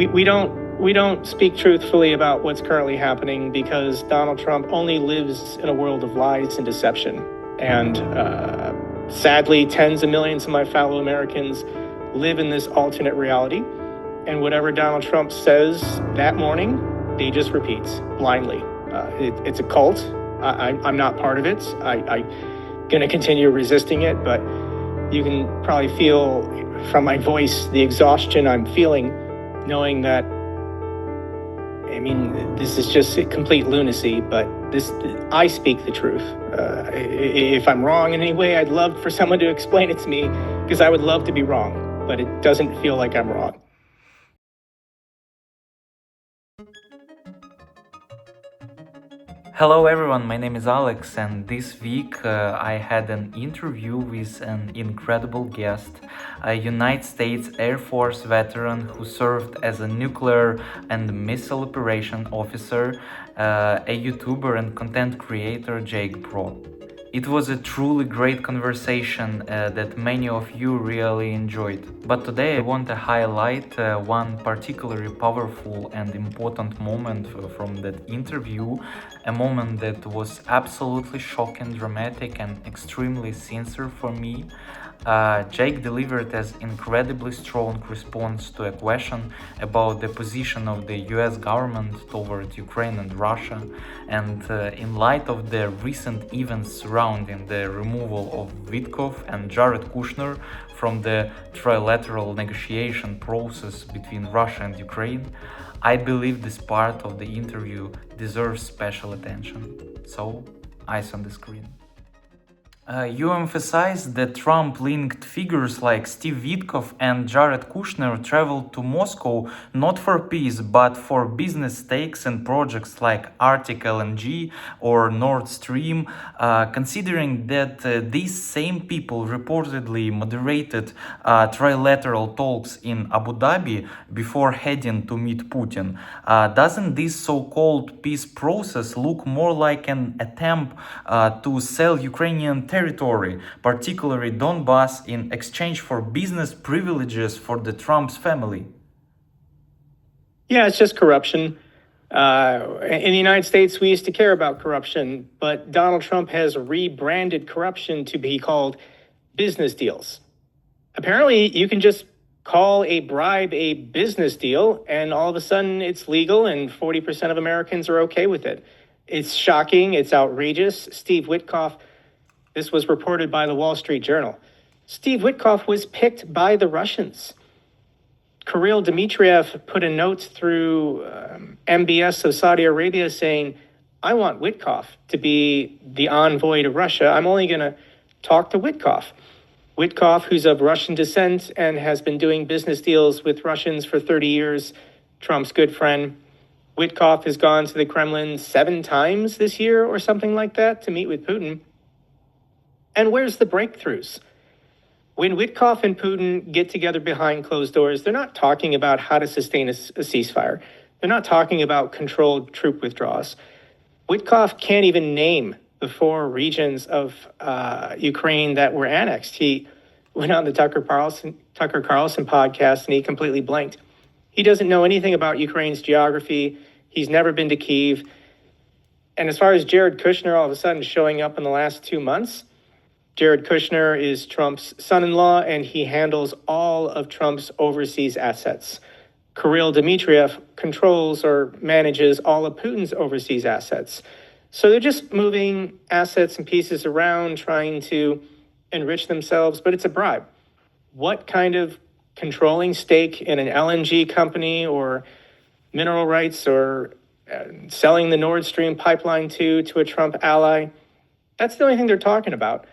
we don't speak truthfully about what's currently happening because Donald Trump only lives in a world of lies and deception. And sadly, tens of millions of my fellow Americans live in this alternate reality. And whatever Donald Trump says that morning, he just repeats blindly. It's a cult. I'm not part of it. I'm going to continue resisting it, but you can probably feel from my voice the exhaustion I'm feeling, knowing that, I mean, this is just complete lunacy, but I speak the truth. If I'm wrong in any way, I'd love for someone to explain it to me, because I would love to be wrong, but it doesn't feel like I'm wrong. Hello everyone, my name is Alex, and this week I had an interview with an incredible guest, a United States Air Force veteran who served as a nuclear and missile operation officer, a YouTuber and content creator, Jake Broe. It was a truly great conversation that many of you really enjoyed. But today I want to highlight one particularly powerful and important moment from that interview, a moment that was absolutely shocking, dramatic, and extremely sincere for me. Jake delivered an incredibly strong response to a question about the position of the US government toward Ukraine and Russia, and in light of the recent events surrounding the removal of Witkoff and Kushner from the trilateral negotiation process between Russia and Ukraine, I believe this part of the interview deserves special attention. So, eyes on the screen. You emphasized that Trump-linked figures like Steve Witkoff and Kushner traveled to Moscow not for peace, but for business stakes and projects like Arctic LNG or Nord Stream, considering that these same people reportedly moderated trilateral talks in Abu Dhabi before heading to meet Putin. Doesn't this so-called peace process look more like an attempt to sell Ukrainian territory, particularly Donbass, in exchange for business privileges for the Trump's family? Yeah, it's just corruption. In the United States, we used to care about corruption, but Donald Trump has rebranded corruption to be called business deals. Apparently, you can just call a bribe a business deal, and all of a sudden it's legal, and 40% of Americans are okay with it. It's shocking. It's outrageous. Steve Witkoff, this was reported by the Wall Street Journal. Steve Witkoff was picked by the Russians. Kirill Dmitriev put a note through MBS of Saudi Arabia saying, I want Witkoff to be the envoy to Russia. I'm only going to talk to Witkoff. Witkoff, who's of Russian descent and has been doing business deals with Russians for 30 years, Trump's good friend. Witkoff has gone to the Kremlin 7 times this year or something like that to meet with Putin. And where's the breakthroughs? When Witkoff and Putin get together behind closed doors, they're not talking about how to sustain a ceasefire. They're not talking about controlled troop withdrawals. Witkoff can't even name the 4 regions of Ukraine that were annexed. He went on the Tucker Carlson podcast and he completely blanked. He doesn't know anything about Ukraine's geography. He's never been to Kyiv. And as far as Jared Kushner all of a sudden showing up in the last 2 months, Jared Kushner is Trump's son-in-law, and he handles all of Trump's overseas assets. Kirill Dmitriev controls or manages all of Putin's overseas assets. So they're just moving assets and pieces around, trying to enrich themselves, but it's a bribe. What kind of controlling stake in an LNG company or mineral rights or selling the Nord Stream pipeline to a Trump ally? That's the only thing they're talking about.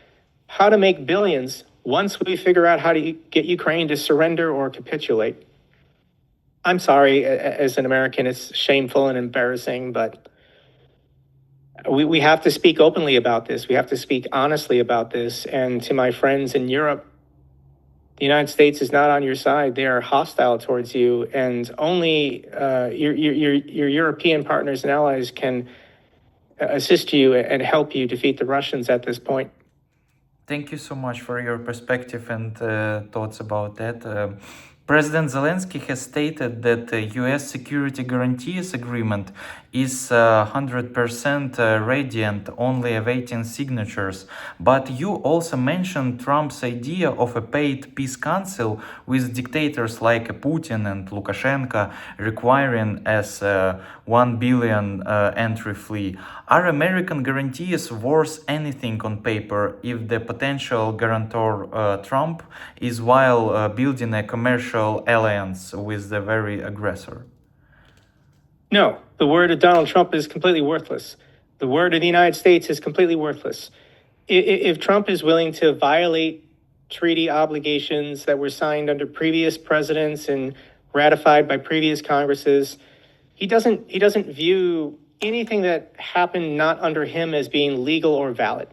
How to make billions once we figure out how to get Ukraine to surrender or capitulate. I'm sorry, as an American, it's shameful and embarrassing, but we have to speak openly about this. We have to speak honestly about this. And to my friends in Europe, the United States is not on your side. They are hostile towards you, and only your European partners and allies can assist you and help you defeat the Russians at this point. Thank you so much for your perspective and thoughts about that. President Zelensky has stated that the US security guarantees agreement is 100% radiant, only awaiting signatures. But you also mentioned Trump's idea of a paid peace council with dictators like Putin and Lukashenko, requiring as 1 billion entry fee. Are American guarantees worth anything on paper if the potential guarantor Trump is while building a commercial alliance with the very aggressor? No, the word of Donald Trump is completely worthless. The word of the United States is completely worthless. If Trump is willing to violate treaty obligations that were signed under previous presidents and ratified by previous Congresses, he doesn't view anything that happened not under him as being legal or valid.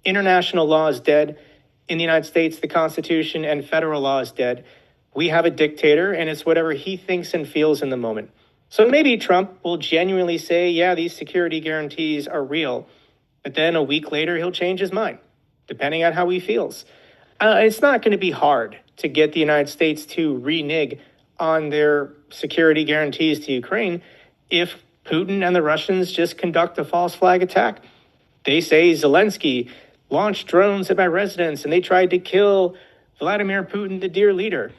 International law is dead. In the United States, the Constitution and federal law is dead. We have a dictator, and it's whatever he thinks and feels in the moment. So maybe Trump will genuinely say, yeah, these security guarantees are real, but then a week later he'll change his mind, depending on how he feels. It's not going to be hard to get the United States to renege on their security guarantees to Ukraine if Putin and the Russians just conduct a false flag attack. They say Zelensky launched drones at my residence and they tried to kill Vladimir Putin, the dear leader.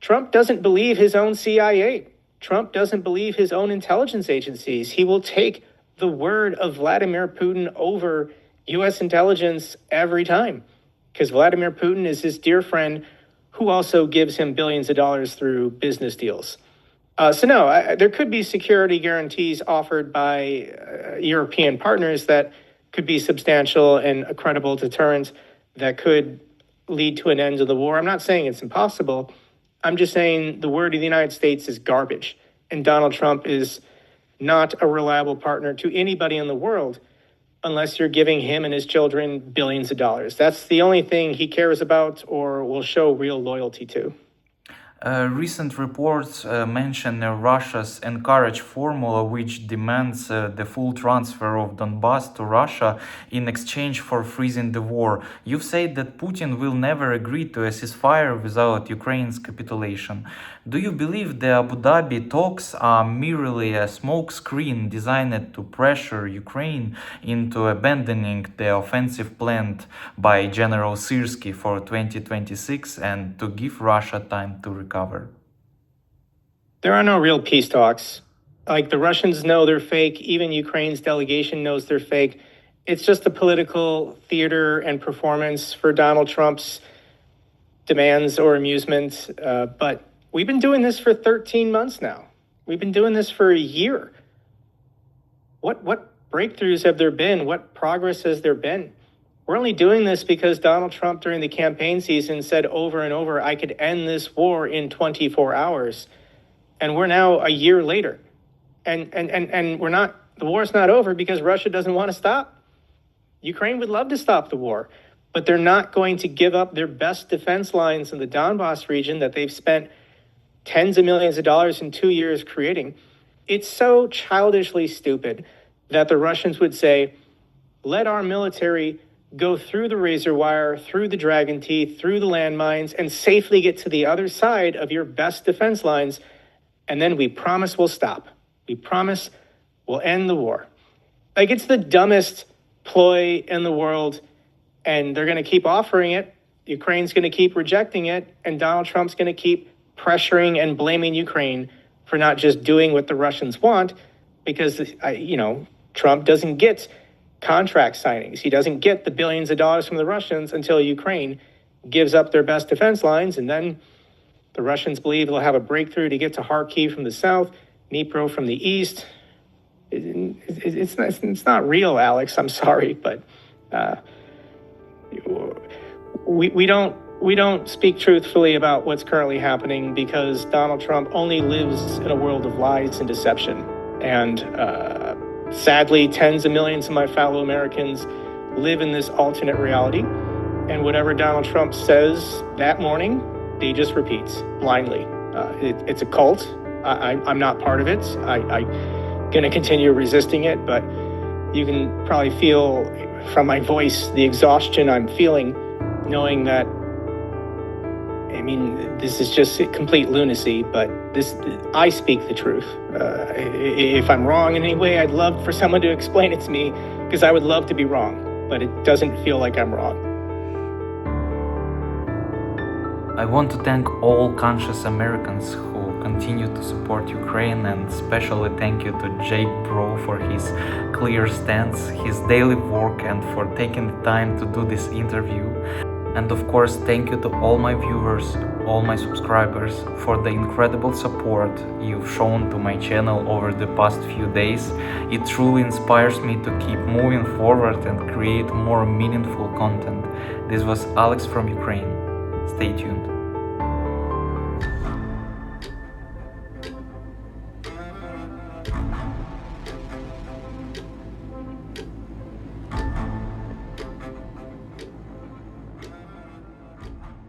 Trump doesn't believe his own CIA. Trump doesn't believe his own intelligence agencies. He will take the word of Vladimir Putin over U.S. intelligence every time, because Vladimir Putin is his dear friend who also gives him billions of dollars through business deals. There could be security guarantees offered by European partners that could be substantial and a credible deterrent that could lead to an end to the war. I'm not saying it's impossible. I'm just saying the word of the United States is garbage, and Donald Trump is not a reliable partner to anybody in the world unless you're giving him and his children billions of dollars. That's the only thing he cares about or will show real loyalty to. Recent reports mention Russia's encouraged formula, which demands the full transfer of Donbass to Russia in exchange for freezing the war. You've said that Putin will never agree to a ceasefire without Ukraine's capitulation. Do you believe the Abu Dhabi talks are merely a smokescreen designed to pressure Ukraine into abandoning the offensive planned by General Syrskyi for 2026 and to give Russia time to recover? There are no real peace talks. Like, the Russians know they're fake. Even Ukraine's delegation knows they're fake. It's just a political theater and performance for Donald Trump's demands or amusement. But we've been doing this for 13 months now. We've been doing this for a year. What breakthroughs have there been? What progress has there been? We're only doing this because Donald Trump during the campaign season said over and over, I could end this war in 24 hours. And we're now a year later. And the war's not over because Russia doesn't want to stop. Ukraine would love to stop the war, but they're not going to give up their best defense lines in the Donbass region that they've spent tens of millions of dollars in 2 years creating. It's so childishly stupid that the Russians would say, let our military go through the razor wire, through the dragon teeth, through the landmines, and safely get to the other side of your best defense lines, and then we promise we'll stop. We promise we'll end the war. Like, it's the dumbest ploy in the world, and they're going to keep offering it. Ukraine's going to keep rejecting it, and Donald Trump's going to keep pressuring and blaming Ukraine for not just doing what the Russians want, because, Trump doesn't get contract signings. He doesn't get the billions of dollars from the Russians until Ukraine gives up their best defense lines, and then the Russians believe they'll have a breakthrough to get to Kharkiv from the south, Dnipro from the east. It's not real, Alex. I'm sorry, but we don't speak truthfully about what's currently happening because Donald Trump only lives in a world of lies and deception. And sadly, tens of millions of my fellow Americans live in this alternate reality. And whatever Donald Trump says that morning, he just repeats blindly. It's a cult. I'm not part of it. I'm going to continue resisting it, but you can probably feel from my voice the exhaustion I'm feeling, knowing that I mean, this is just complete lunacy, but I speak the truth. If I'm wrong in any way, I'd love for someone to explain it to me, because I would love to be wrong, but it doesn't feel like I'm wrong. I want to thank all conscious Americans who continue to support Ukraine, and especially thank you to Jake Broe for his clear stance, his daily work, and for taking the time to do this interview. And of course, thank you to all my viewers, all my subscribers, for the incredible support you've shown to my channel over the past few days. It truly inspires me to keep moving forward and create more meaningful content. This was Alex from Ukraine. Stay tuned.